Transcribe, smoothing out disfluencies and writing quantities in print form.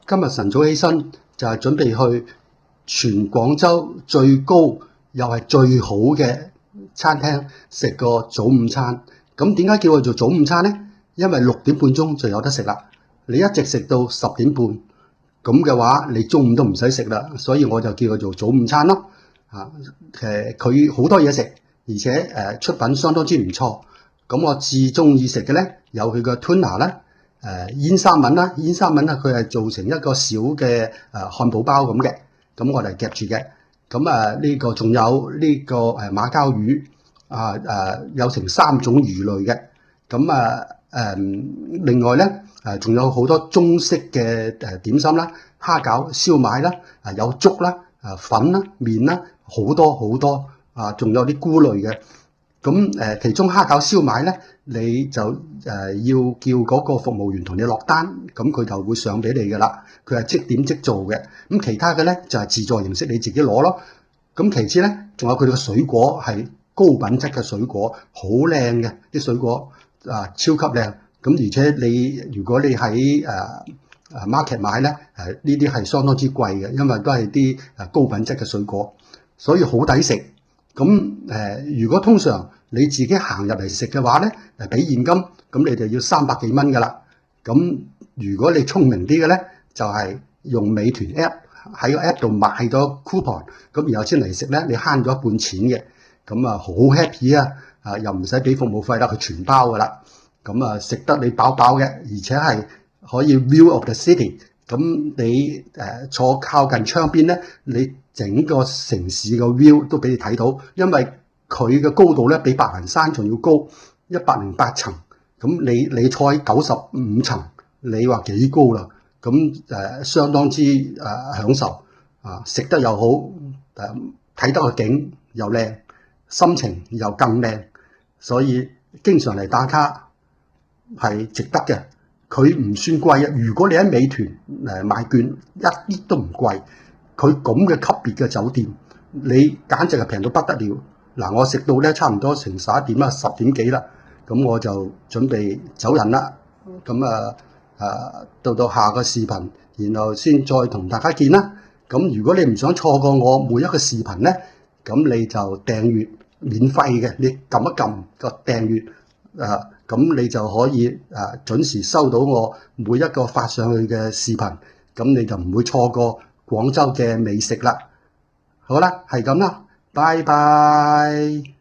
今日晨早起身就係準備去全廣州最高又係最好嘅餐廳食個早午餐。咁點解叫佢做早午餐呢？因為6點半鐘就有得食啦。你一直食到10點半，咁嘅話你中午都唔使食啦。所以我就叫佢做早午餐咯。佢好多嘢食，而且出品相當之唔錯。咁我至中意食嘅呢，有佢嘅 tuna 啦，煙三文啦，煙三文啦，佢係做成一個小嘅漢堡包咁嘅，咁我哋夾住嘅。咁呢個仲有呢個馬鮫魚有成3種魚類嘅。咁另外呢，仲有好多中式嘅點心啦，蝦餃、燒賣啦，有粥啦、粉啦、麵啦，好多好多仲有啲菇類嘅。咁其中蝦餃燒賣咧，你就要叫嗰個服務員同你落單，咁佢就會上俾你噶啦。佢係即點即做嘅。咁其他嘅咧就係自助形式，你自己攞咯。咁其次咧，仲有佢哋嘅水果係高品質嘅水果，好靚嘅啲水果超級靚。咁而且如果你喺market 買咧，呢啲係相當之貴嘅，因為都係啲高品質嘅水果，所以好抵食。咁如果通常你自己行入嚟食嘅話咧，俾現金，咁你就要300幾蚊噶啦。咁如果你聰明啲嘅咧，就係用美團 app 喺個 app 度買咗 coupon，咁然後先嚟食咧，你慳咗一半錢嘅。咁好 happy 啊！又唔使俾服務費啦，佢全包噶啦。咁食得你飽飽嘅，而且係可以 view of the city。咁你坐靠近窗邊咧，你整個城市個 view 都俾你睇到，因為佢嘅高度咧比白雲山仲要高108層。咁你坐喺95層，你話幾高啦？咁相當之享受食得又好，睇得個景又靚，心情又更靚，所以經常嚟打卡係值得嘅。佢唔算貴啊！如果你喺美團買券，一啲都唔貴。佢咁嘅級別嘅酒店，你簡直係平到不得了。嗱，我食到咧差唔多成11點啦，10點幾啦，咁我就準備走人啦。咁到下個視頻，然後先再同大家見啦。咁如果你唔想錯過我每一個視頻咧，咁你就訂閱免費嘅，你撳一撳個訂閱咁你就可以準時收到我每一個發上去嘅視頻，咁你就唔會錯過廣州嘅美食啦。好啦，係咁啦，拜拜。